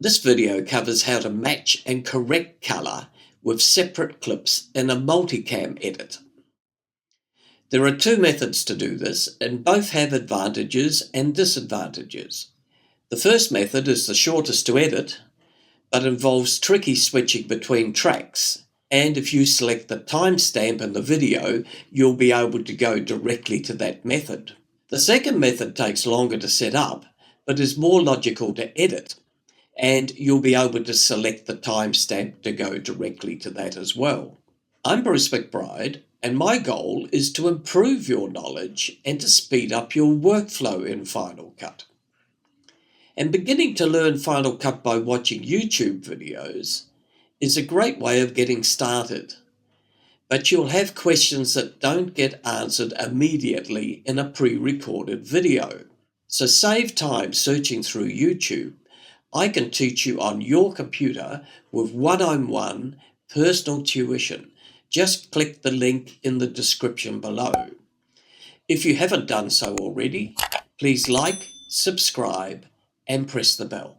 This video covers how to match and correct colour with separate clips in a multicam edit. There are two methods to do this, and both have advantages and disadvantages. The first method is the shortest to edit, but involves tricky switching between tracks, and if you select the timestamp in the video, you'll be able to go directly to that method. The second method takes longer to set up, but is more logical to edit, and you'll be able to select the timestamp to go directly to that as well. I'm Bruce McBride, and my goal is to improve your knowledge and to speed up your workflow in Final Cut. And beginning to learn Final Cut by watching YouTube videos is a great way of getting started. But you'll have questions that don't get answered immediately in a pre-recorded video. So save time searching through YouTube. I can teach you on your computer with one-on-one personal tuition. Just click the link in the description below. If you haven't done so already, please like, subscribe, and press the bell.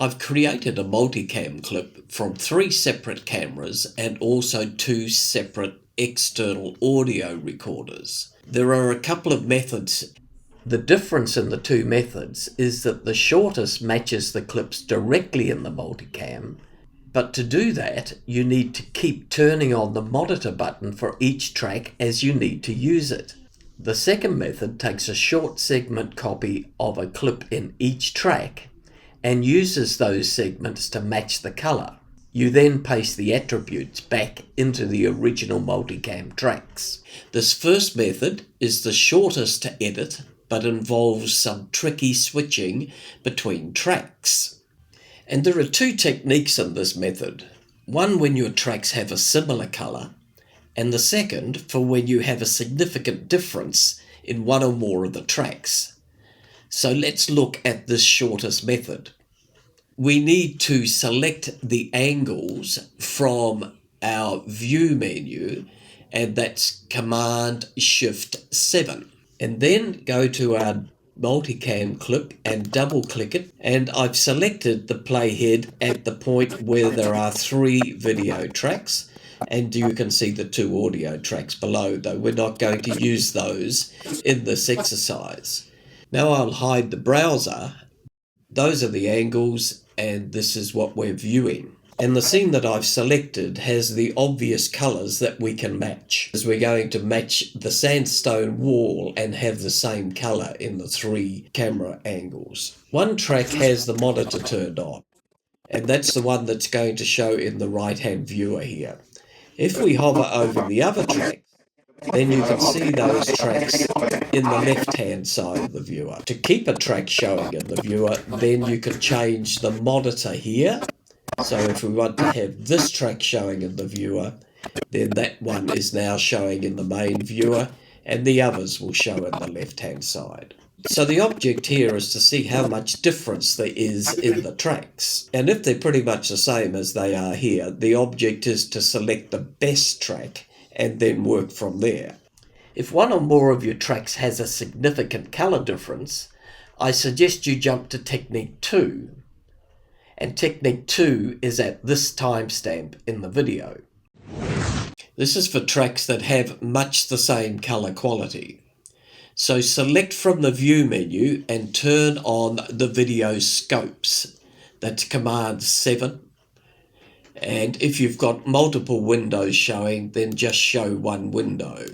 I've created a multicam clip from 3 separate cameras and also 2 separate external audio recorders. There are a couple of methods. The difference in the 2 methods is that the shortest matches the clips directly in the multicam, but to do that you need to keep turning on the monitor button for each track as you need to use it. The second method takes a short segment copy of a clip in each track and uses those segments to match the colour. You then paste the attributes back into the original multicam tracks. This first method is the shortest to edit, but involves some tricky switching between tracks. And there are 2 techniques in this method. One when your tracks have a similar colour, and the second for when you have a significant difference in one or more of the tracks. So let's look at this shortest method. We need to select the angles from our view menu, and that's Command Shift 7. And then go to our multicam clip and double click it, and I've selected the playhead at the point where there are 3 video tracks, and you can see the 2 audio tracks below, though we're not going to use those in this exercise. Now I'll hide the browser. Those are the angles, and this is what we're viewing. And the scene that I've selected has the obvious colours that we can match, as we're going to match the sandstone wall and have the same colour in the 3 camera angles. One track has the monitor turned on, and that's the one that's going to show in the right-hand viewer here. If we hover over the other track, then you can see those tracks in the left-hand side of the viewer. To keep a track showing in the viewer, then you can change the monitor here. So if we want to have this track showing in the viewer, then that one is now showing in the main viewer, and the others will show in the left-hand side. So the object here is to see how much difference there is in the tracks. And if they're pretty much the same as they are here, the object is to select the best track and then work from there. If one or more of your tracks has a significant colour difference, I suggest you jump to Technique 2. And Technique 2 is at this timestamp in the video. This is for tracks that have much the same colour quality. So select from the View menu and turn on the video scopes. That's Command 7. And if you've got multiple windows showing, then just show one window.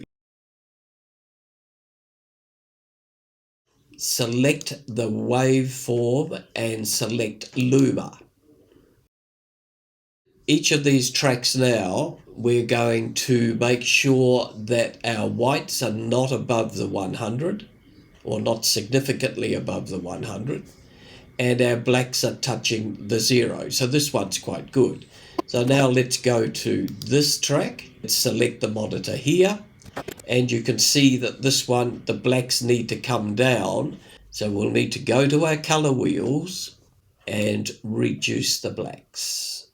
Select the waveform and select Luma. Each of these tracks now, we're going to make sure that our whites are not above the 100, or not significantly above the 100, and our blacks are touching the 0. So this one's quite good. So now let's go to this track, select the monitor here, and you can see that this one, the blacks need to come down. So we'll need to go to our color wheels and reduce the blacks.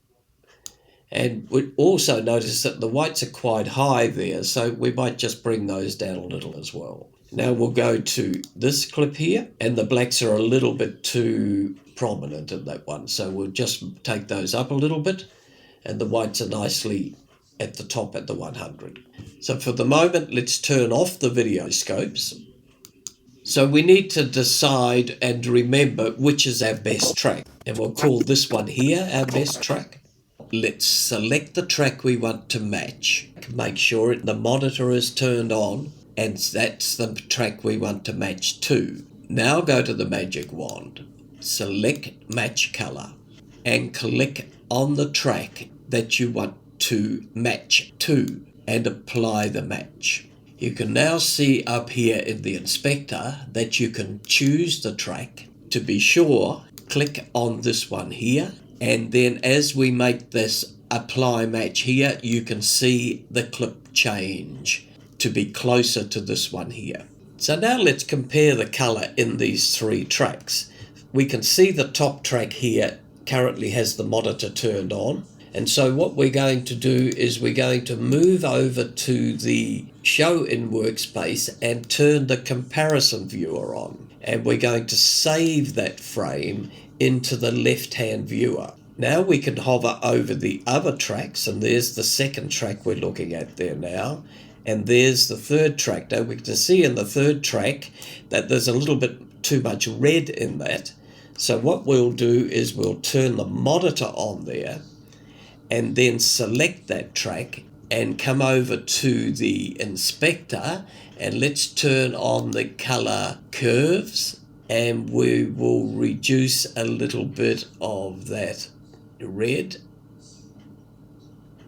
And we also notice that the whites are quite high there, so we might just bring those down a little as well. Now we'll go to this clip here, and the blacks are a little bit too prominent in that one. So we'll just take those up a little bit, and the whites are nicely at the top at the 100. So for the moment, let's turn off the video scopes. So we need to decide and remember which is our best track. And we'll call this one here our best track. Let's select the track we want to match. Make sure the monitor is turned on, and that's the track we want to match to. Now go to the magic wand, select match color, and click on the track that you want to match to, and apply the match. You can now see up here in the inspector that you can choose the track. To be sure, click on this one here, and then as we make this apply match here, you can see the clip change to be closer to this one here. So now let's compare the color in these three tracks. We can see the top track here currently has the monitor turned on. And so what we're going to do is we're going to move over to the show in workspace and turn the comparison viewer on. And we're going to save that frame into the left-hand viewer. Now we can hover over the other tracks, and there's the second track we're looking at there now. And there's the third track. Now we can see in the third track that there's a little bit too much red in that. So what we'll do is we'll turn the monitor on there, and then select that track and come over to the inspector, and let's turn on the color curves, and we will reduce a little bit of that red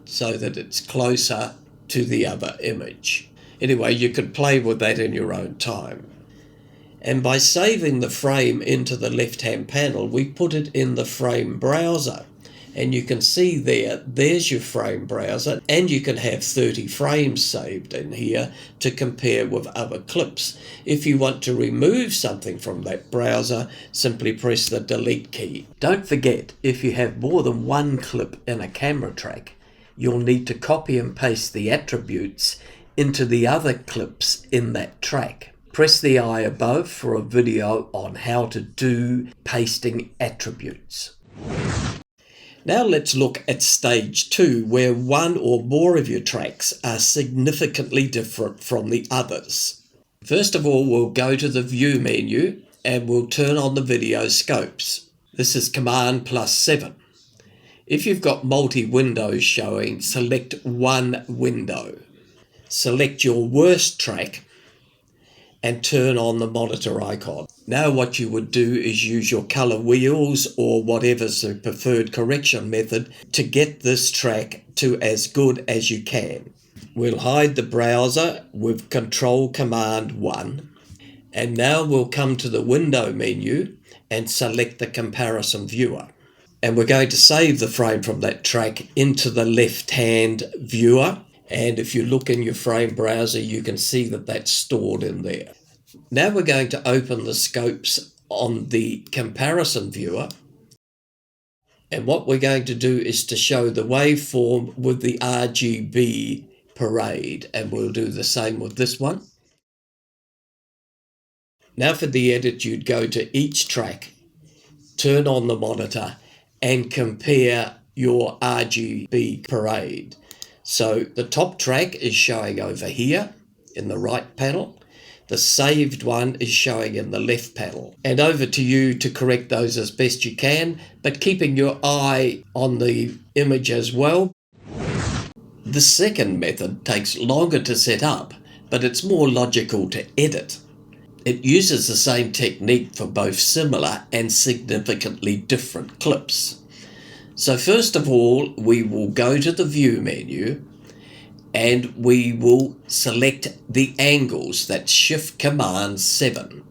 so that it's closer to the other image. Anyway, you can play with that in your own time. And by saving the frame into the left-hand panel, we put it in the frame browser. And you can see there's your frame browser, and you can have 30 frames saved in here to compare with other clips. If you want to remove something from that browser, simply press the delete key. Don't forget, if you have more than one clip in a camera track, you'll need to copy and paste the attributes into the other clips in that track. Press the eye above for a video on how to do pasting attributes. Now let's look at stage 2, where one or more of your tracks are significantly different from the others. First of all, we'll go to the View menu and we'll turn on the video scopes. This is Command +7. If you've got multi-windows showing, select one window. Select your worst track and turn on the monitor icon. Now what you would do is use your color wheels or whatever's the preferred correction method to get this track to as good as you can. We'll hide the browser with Control Command 1, and now we'll come to the window menu and select the comparison viewer. And we're going to save the frame from that track into the left-hand viewer. And if you look in your frame browser, you can see that that's stored in there. Now we're going to open the scopes on the comparison viewer. And what we're going to do is to show the waveform with the RBG Parade. And we'll do the same with this one. Now for the edit, you'd go to each track, turn on the monitor, and compare your RBG Parade. So the top track is showing over here in the right panel. The saved one is showing in the left panel. And over to you to correct those as best you can, but keeping your eye on the image as well. The second method takes longer to set up, but it's more logical to edit. It uses the same technique for both similar and significantly different clips. So first of all, we will go to the View menu and we will select the angles. That's Shift Command 7.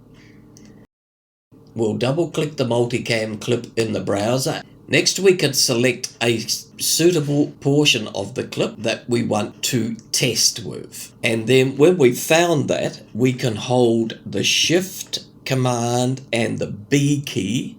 We'll double click the Multicam clip in the browser. Next we can select a suitable portion of the clip that we want to test with. And then when we've found that, we can hold the Shift Command and the B key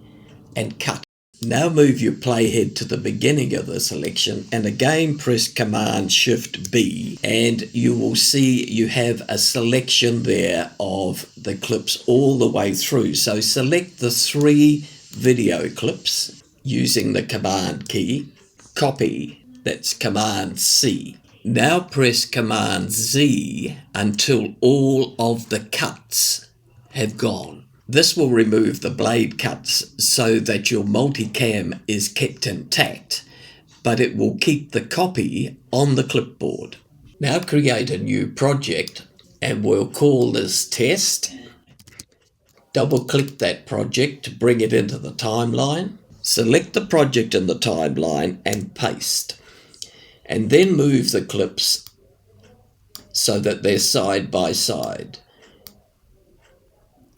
and cut. Now move your playhead to the beginning of the selection and again press Command Shift B, and you will see you have a selection there of the clips all the way through. So select the 3 video clips using the Command key. Copy, that's Command C. Now press Command Z until all of the cuts have gone. This will remove the blade cuts so that your multicam is kept intact, but it will keep the copy on the clipboard. Now create a new project and we'll call this test. Double click that project to bring it into the timeline. Select the project in the timeline and paste. And then move the clips so that they're side by side.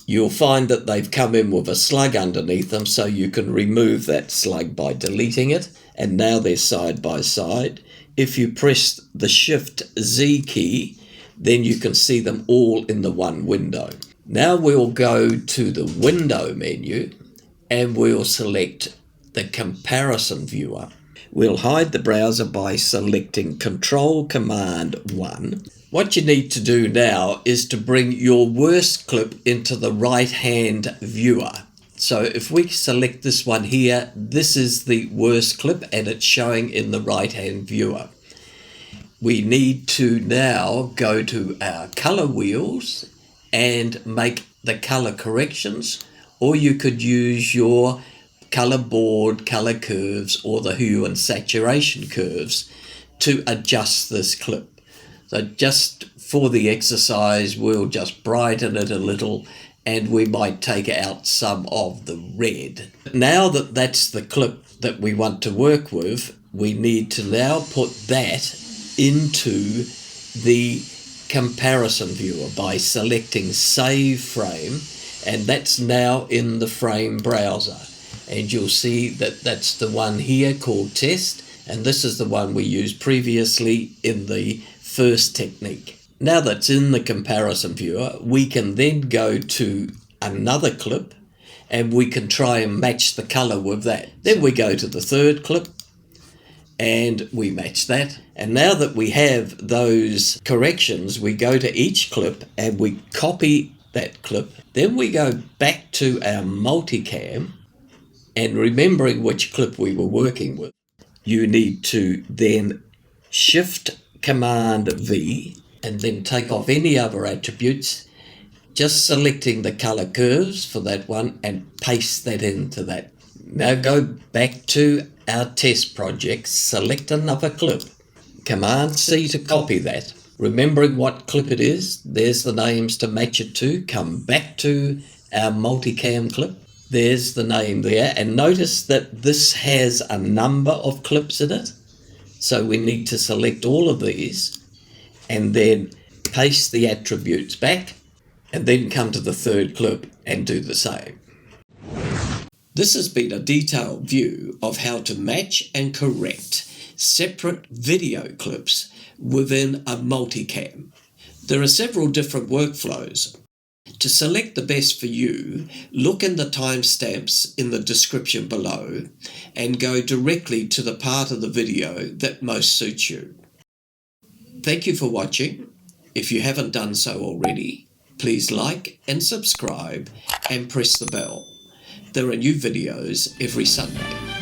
You'll find that they've come in with a slug underneath them, so you can remove that slug by deleting it, and now they're side by side. If you press the Shift Z key, then you can see them all in the one window. Now we'll go to the window menu and we'll select the comparison viewer. We'll hide the browser by selecting Control Command 1. What you need to do now is to bring your worst clip into the right-hand viewer. So if we select this one here, this is the worst clip and it's showing in the right-hand viewer. We need to now go to our color wheels and make the color corrections, or you could use your color board, color curves, or the hue and saturation curves to adjust this clip. So just for the exercise, we'll just brighten it a little and we might take out some of the red. Now that that's the clip that we want to work with, we need to now put that into the comparison viewer by selecting Save Frame, and that's now in the frame browser. And you'll see that that's the one here called Test, and this is the one we used previously in the first technique. Now that's in the comparison viewer, we can then go to another clip and we can try and match the color with that. Then we go to the third clip and we match that. And now that we have those corrections, we go to each clip and we copy that clip. Then we go back to our multicam, and remembering which clip we were working with, you need to then Shift Command V and then take off any other attributes, just selecting the color curves for that one and paste that into that. Now go back to our test project, select another clip, Command C to copy that. Remembering what clip it is, there's the names to match it to. Come back to our multicam clip, there's the name there, and notice that this has a number of clips in it. So we need to select all of these and then paste the attributes back and then come to the third clip and do the same. This has been a detailed view of how to match and correct separate video clips within a multicam. There are several different workflows. To select the best for you, look in the timestamps in the description below and go directly to the part of the video that most suits you. Thank you for watching. If you haven't done so already, please like and subscribe and press the bell. There are new videos every Sunday.